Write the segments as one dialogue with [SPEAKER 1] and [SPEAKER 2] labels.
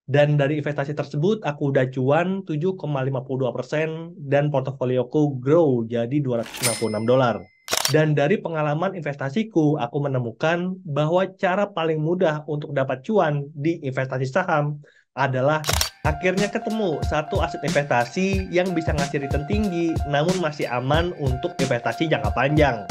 [SPEAKER 1] Dan dari investasi tersebut, aku udah cuan 7,52% dan portofolioku grow jadi $266. Dan dari pengalaman investasiku, aku menemukan bahwa cara paling mudah untuk dapat cuan di investasi saham adalah akhirnya ketemu satu aset investasi yang bisa ngasih return tinggi, namun masih aman untuk investasi jangka panjang.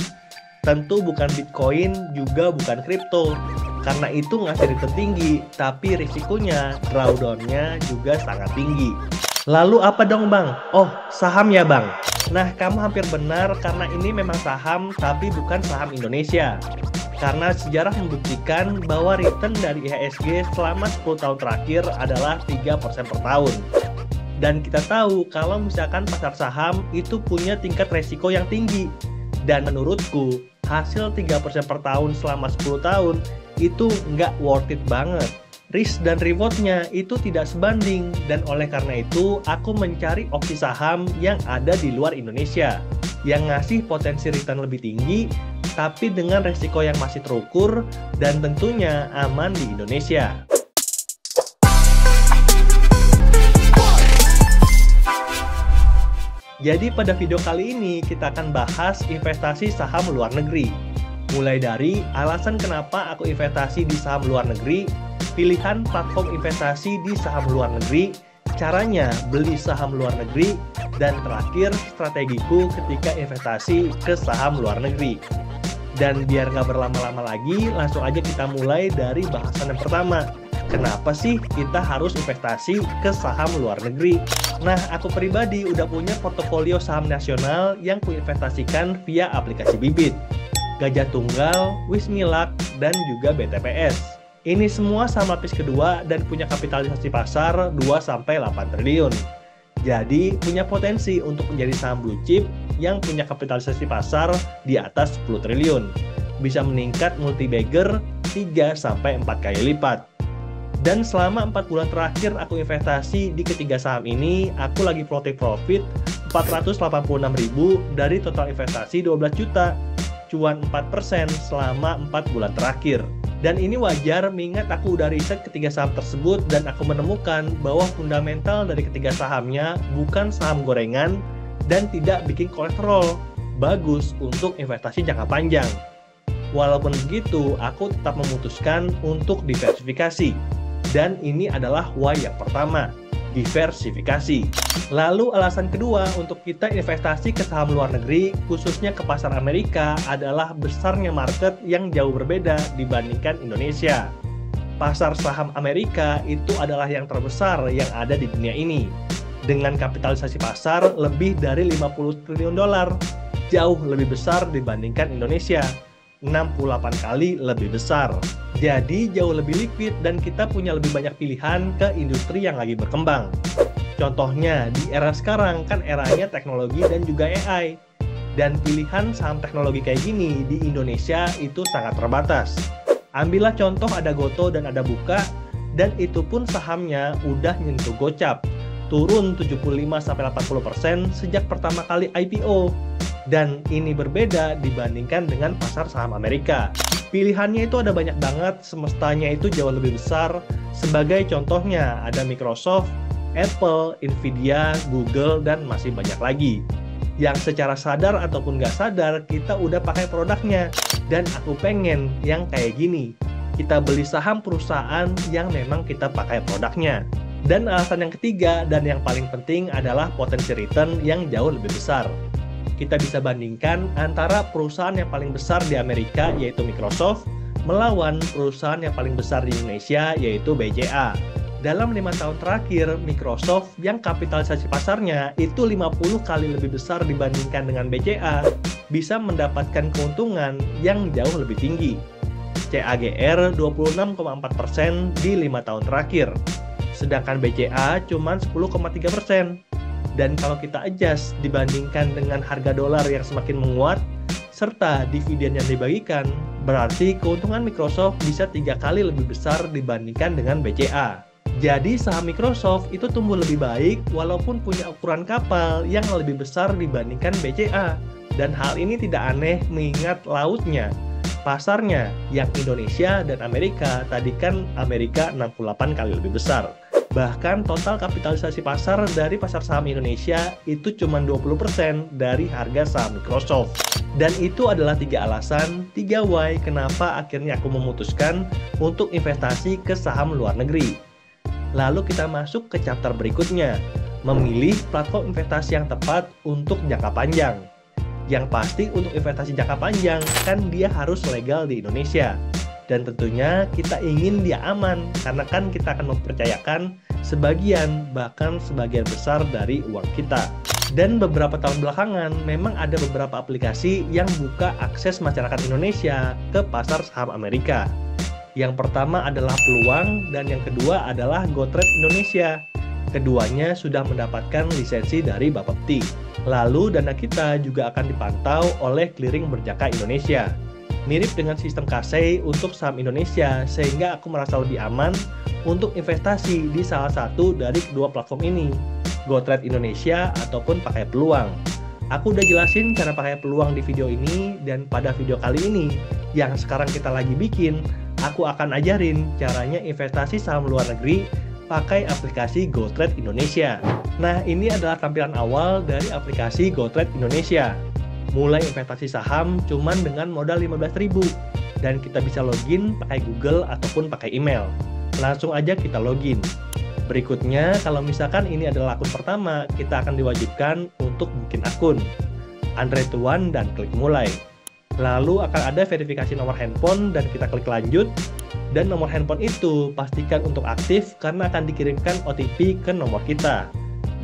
[SPEAKER 1] Tentu bukan Bitcoin, juga bukan kripto. Karena itu ngasih return tinggi, tapi risikonya, drawdown-nya juga sangat tinggi. Lalu apa dong bang? Oh, saham ya bang. Nah, kamu hampir benar karena ini memang saham, tapi bukan saham Indonesia. Karena sejarah membuktikan bahwa return dari IHSG selama 10 tahun terakhir adalah 3% per tahun. Dan kita tahu kalau misalkan pasar saham itu punya tingkat resiko yang tinggi. Dan menurutku, hasil 3% per tahun selama 10 tahun itu nggak worth it banget. Risk dan rewardnya itu tidak sebanding, dan oleh karena itu aku mencari opsi saham yang ada di luar Indonesia yang ngasih potensi return lebih tinggi tapi dengan resiko yang masih terukur dan tentunya aman di Indonesia. Jadi pada video kali ini kita akan bahas investasi saham luar negeri. Mulai dari alasan kenapa aku investasi di saham luar negeri, pilihan platform investasi di saham luar negeri, caranya beli saham luar negeri, dan terakhir strategiku ketika investasi ke saham luar negeri. Dan biar nggak berlama-lama lagi, langsung aja kita mulai dari bahasan yang pertama. Kenapa sih kita harus investasi ke saham luar negeri? Nah, aku pribadi udah punya portofolio saham nasional yang kuinvestasikan via aplikasi Bibit, Gajah Tunggal, Wismilak, dan juga BTPS. Ini semua saham lapis kedua dan punya kapitalisasi pasar 2-8 triliun. Jadi, punya potensi untuk menjadi saham blue chip yang punya kapitalisasi pasar di atas 10 triliun. Bisa meningkat multi-bagger 3-4 kali lipat. Dan selama 4 bulan terakhir aku investasi di ketiga saham ini, aku lagi floating profit 486.000 dari total investasi 12 juta. Cuan 4% selama 4 bulan terakhir. Dan ini wajar mengingat aku udah riset ketiga saham tersebut dan aku menemukan bahwa fundamental dari ketiga sahamnya bukan saham gorengan dan tidak bikin kolesterol. Bagus untuk investasi jangka panjang. Walaupun begitu, aku tetap memutuskan untuk diversifikasi. Dan ini adalah why yang pertama, diversifikasi. Lalu alasan kedua untuk kita investasi ke saham luar negeri, khususnya ke pasar Amerika, adalah besarnya market yang jauh berbeda dibandingkan Indonesia. Pasar saham Amerika itu adalah yang terbesar yang ada di dunia ini, dengan kapitalisasi pasar lebih dari 50 triliun dolar, jauh lebih besar dibandingkan Indonesia, 68 kali lebih besar. Jadi jauh lebih liquid dan kita punya lebih banyak pilihan ke industri yang lagi berkembang. Contohnya di era sekarang kan eranya teknologi dan juga AI. Dan pilihan saham teknologi kayak gini di Indonesia itu sangat terbatas. Ambillah contoh ada Goto dan ada Buka, dan itu pun sahamnya udah nyentuh gocap. Turun 75-80% sejak pertama kali IPO. Dan ini berbeda dibandingkan dengan pasar saham Amerika. Pilihannya itu ada banyak banget, semestanya itu jauh lebih besar. Sebagai contohnya ada Microsoft, Apple, Nvidia, Google, dan masih banyak lagi. Yang secara sadar ataupun nggak sadar kita udah pakai produknya. Dan aku pengen yang kayak gini. Kita beli saham perusahaan yang memang kita pakai produknya. Dan alasan yang ketiga dan yang paling penting adalah potensi return yang jauh lebih besar. Kita bisa bandingkan antara perusahaan yang paling besar di Amerika yaitu Microsoft melawan perusahaan yang paling besar di Indonesia yaitu BCA. Dalam 5 tahun terakhir, Microsoft yang kapitalisasi pasarnya itu 50 kali lebih besar dibandingkan dengan BCA bisa mendapatkan keuntungan yang jauh lebih tinggi. CAGR 26,4% di 5 tahun terakhir. Sedangkan BCA cuma 10,3%. Dan kalau kita adjust dibandingkan dengan harga dolar yang semakin menguat, serta dividen yang dibagikan, berarti keuntungan Microsoft bisa 3 kali lebih besar dibandingkan dengan BCA. Jadi saham Microsoft itu tumbuh lebih baik walaupun punya ukuran kapal yang lebih besar dibandingkan BCA. Dan hal ini tidak aneh mengingat lautnya, pasarnya yang Indonesia dan Amerika, tadi kan Amerika 68 kali lebih besar. Bahkan total kapitalisasi pasar dari pasar saham Indonesia itu cuma 20% dari harga saham Microsoft. Dan itu adalah 3 alasan, 3 why kenapa akhirnya aku memutuskan untuk investasi ke saham luar negeri. Lalu kita masuk ke chapter berikutnya, memilih platform investasi yang tepat untuk jangka panjang. Yang pasti untuk investasi jangka panjang kan dia harus legal di Indonesia. Dan tentunya kita ingin dia aman, karena kan kita akan mempercayakan sebagian, bahkan sebagian besar dari uang kita. Dan beberapa tahun belakangan, memang ada beberapa aplikasi yang buka akses masyarakat Indonesia ke pasar saham Amerika. Yang pertama adalah Peluang, dan yang kedua adalah GoTrade Indonesia. Keduanya sudah mendapatkan lisensi dari Bapepti. Lalu dana kita juga akan dipantau oleh Clearing Berjangka Indonesia. Mirip dengan sistem KASEI untuk saham Indonesia, sehingga aku merasa lebih aman untuk investasi di salah satu dari kedua platform ini, GoTrade Indonesia ataupun pakai Peluang. Aku udah jelasin cara pakai Peluang di video ini, dan pada video kali ini yang sekarang kita lagi bikin, aku akan ajarin caranya investasi saham luar negeri pakai aplikasi GoTrade Indonesia. Nah, ini adalah tampilan awal dari aplikasi GoTrade Indonesia. Mulai investasi saham cuman dengan modal 15.000 dan kita bisa login pakai Google ataupun pakai email. Langsung aja kita login. Berikutnya, kalau misalkan ini adalah akun pertama, kita akan diwajibkan untuk bikin akun. Android One dan klik mulai. Lalu akan ada verifikasi nomor handphone dan kita klik lanjut. Dan nomor handphone itu pastikan untuk aktif karena akan dikirimkan OTP ke nomor kita.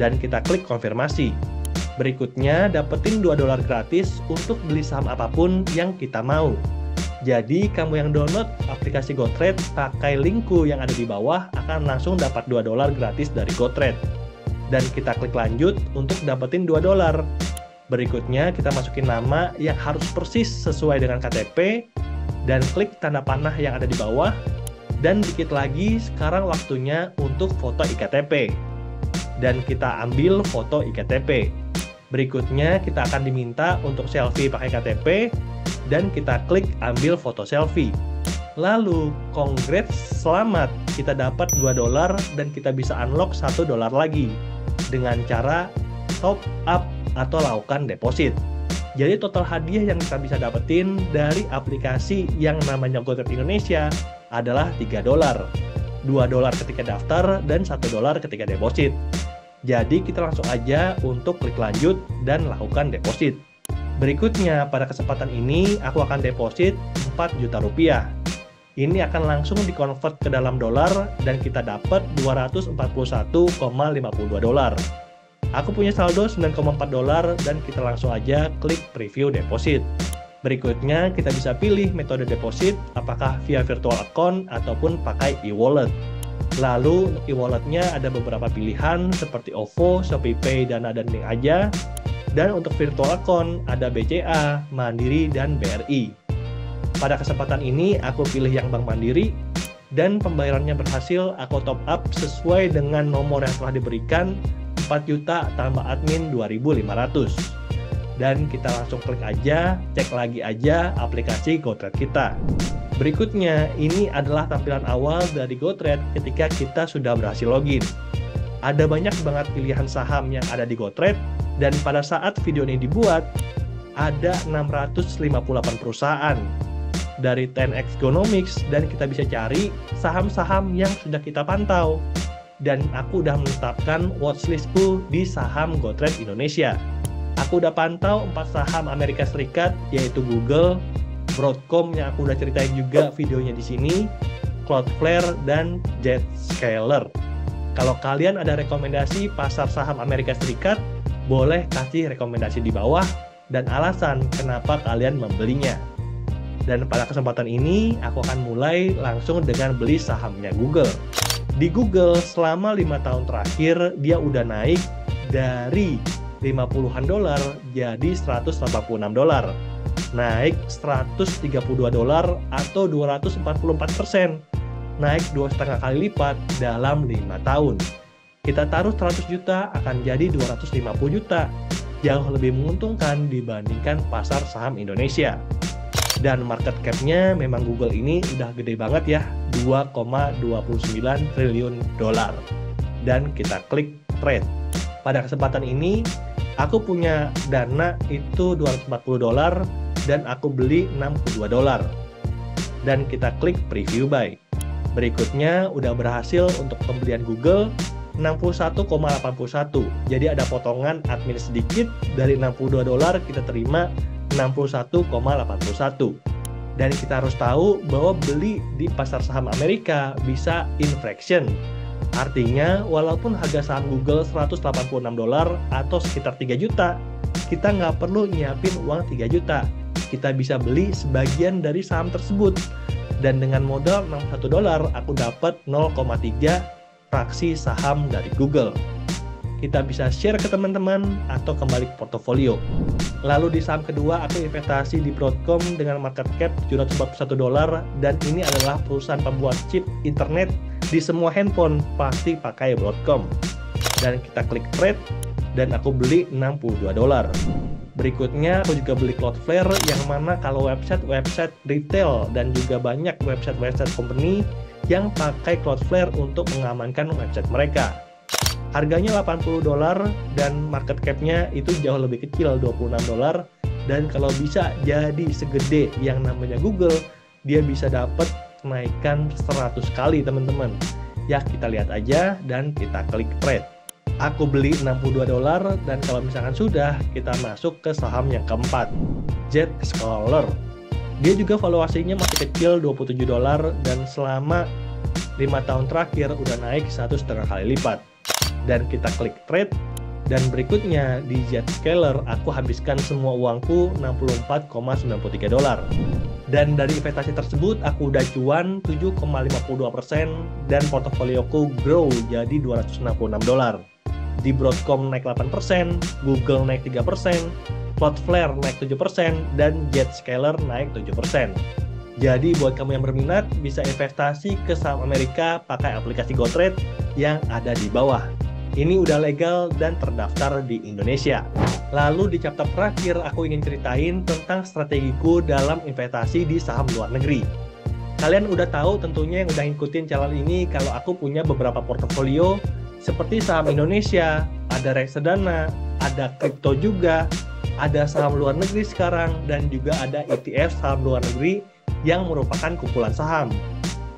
[SPEAKER 1] Dan kita klik konfirmasi. Berikutnya, dapetin $2 gratis untuk beli saham apapun yang kita mau. Jadi, kamu yang download aplikasi GoTrade, pakai linkku yang ada di bawah, akan langsung dapat $2 gratis dari GoTrade. Dan kita klik lanjut untuk dapetin $2. Berikutnya, kita masukin nama yang harus persis sesuai dengan KTP, dan klik tanda panah yang ada di bawah. Dan dikit lagi, sekarang waktunya untuk foto iktp. Dan kita ambil foto iktp. Berikutnya kita akan diminta untuk selfie pakai KTP dan kita klik ambil foto selfie. Lalu, congrats, selamat, kita dapat $2 dan kita bisa unlock $1 lagi dengan cara top up atau lakukan deposit. Jadi total hadiah yang kita bisa dapetin dari aplikasi yang namanya GoTrade Indonesia adalah $3. $2 ketika daftar dan $1 ketika deposit. Jadi kita langsung aja untuk klik lanjut dan lakukan deposit. Berikutnya, pada kesempatan ini aku akan deposit 4 juta rupiah. Ini akan langsung dikonvert ke dalam dolar dan kita dapat $241,52. Aku punya saldo $9,4 dan kita langsung aja klik preview deposit. Berikutnya kita bisa pilih metode deposit, apakah via virtual account ataupun pakai e-wallet. Lalu untuk e-walletnya ada beberapa pilihan seperti OVO, ShopeePay, Dana, dan Link Aja. Dan untuk virtual account ada BCA, Mandiri, dan BRI. Pada kesempatan ini aku pilih yang Bank Mandiri dan pembayarannya berhasil. Aku top up sesuai dengan nomor yang telah diberikan, 4 juta tambah admin 2.500. Dan kita langsung klik aja, cek lagi aja aplikasi GoTrade kita. Berikutnya, ini adalah tampilan awal dari GoTrade ketika kita sudah berhasil login. Ada banyak banget pilihan saham yang ada di GoTrade, dan pada saat video ini dibuat, ada 658 perusahaan dari 10x Genomics, dan kita bisa cari saham-saham yang sudah kita pantau. Dan aku udah menetapkan watchlistku di saham GoTrade Indonesia. Aku udah pantau 4 saham Amerika Serikat, yaitu Google, Broadcom yang aku udah ceritain juga videonya di sini, Cloudflare, dan Zscaler. Kalau kalian ada rekomendasi pasar saham Amerika Serikat, boleh kasih rekomendasi di bawah dan alasan kenapa kalian membelinya. Dan pada kesempatan ini, aku akan mulai langsung dengan beli sahamnya Google. Di Google, selama 5 tahun terakhir, dia udah naik dari $50-an jadi $186. Naik $132 atau 244%. Naik 2,5 kali lipat dalam 5 tahun. Kita taruh 100 juta akan jadi 250 juta. Jauh lebih menguntungkan dibandingkan pasar saham Indonesia. Dan market cap-nya memang Google ini udah gede banget ya, $2,29 triliun. dan kita klik trade. Pada kesempatan ini, aku punya dana itu $240 dan aku beli $62. Dan kita klik preview buy. Berikutnya udah berhasil untuk pembelian Google 61,81. Jadi ada potongan admin sedikit, dari $62 kita terima 61,81. Dan kita harus tahu bahwa beli di pasar saham Amerika bisa inflation. Artinya, walaupun harga saham Google $186 atau sekitar 3 juta, kita nggak perlu nyiapin uang 3 juta. Kita bisa beli sebagian dari saham tersebut. Dan dengan modal $61, aku dapat 0,3 fraksi saham dari Google. Kita bisa share ke teman-teman atau kembali ke portofolio. Lalu di saham kedua, aku investasi di Broadcom dengan market cap $741, dan ini adalah perusahaan pembuat chip internet di semua handphone pasti pakai Broadcom. Dan kita klik trade dan aku beli $62. Berikutnya aku juga beli Cloudflare, yang mana kalau website retail dan juga banyak website company yang pakai Cloudflare untuk mengamankan website mereka. Harganya $80 dan market cap-nya itu jauh lebih kecil, $26. Dan kalau bisa jadi segede yang namanya Google, dia bisa dapat kenaikan 100 kali teman-teman. Ya, kita lihat aja dan kita klik trade. Aku beli $62 dan kalau misalkan sudah, kita masuk ke saham yang keempat, Zscaler. Dia juga valuasinya masih kecil, $27, dan selama 5 tahun terakhir udah naik 1,5 kali lipat. Dan kita klik trade, dan berikutnya di Zscaler aku habiskan semua uangku $64,93. Dan dari investasi tersebut aku udah cuan 7,52% dan portofolioku grow jadi $266. Di Broadcom naik 8%, Google naik 3%, Cloudflare naik 7%, dan Zscaler naik 7%. Jadi buat kamu yang berminat, bisa investasi ke saham Amerika pakai aplikasi GoTrade yang ada di bawah. Ini udah legal dan terdaftar di Indonesia. Lalu di chapter terakhir, aku ingin ceritain tentang strategiku dalam investasi di saham luar negeri. Kalian udah tahu tentunya yang udah ngikutin channel ini kalau aku punya beberapa portofolio seperti saham Indonesia, ada reksadana, ada kripto juga, ada saham luar negeri sekarang, dan juga ada ETF saham luar negeri yang merupakan kumpulan saham.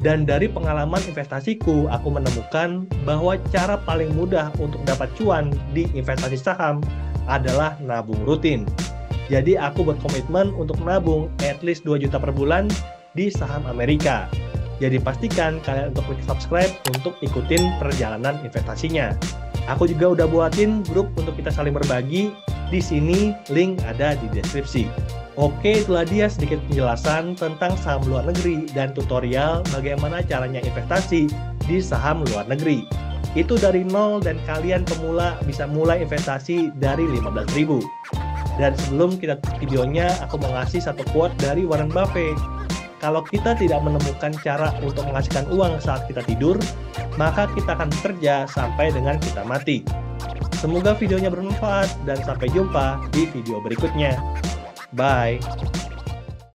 [SPEAKER 1] Dan dari pengalaman investasiku, aku menemukan bahwa cara paling mudah untuk dapat cuan di investasi saham adalah nabung rutin. Jadi aku berkomitmen untuk nabung at least 2 juta per bulan di saham Amerika. Jadi pastikan kalian untuk klik subscribe untuk ikutin perjalanan investasinya. Aku juga udah buatin grup untuk kita saling berbagi. Di sini link ada di deskripsi. Oke, itulah dia sedikit penjelasan tentang saham luar negeri dan tutorial bagaimana caranya investasi di saham luar negeri. Itu dari nol dan kalian pemula bisa mulai investasi dari 15.000. Dan sebelum kita tutup videonya, aku mau ngasih satu quote dari Warren Buffett. Kalau kita tidak menemukan cara untuk menghasilkan uang saat kita tidur, maka kita akan bekerja sampai dengan kita mati. Semoga videonya bermanfaat dan sampai jumpa di video berikutnya. Bye!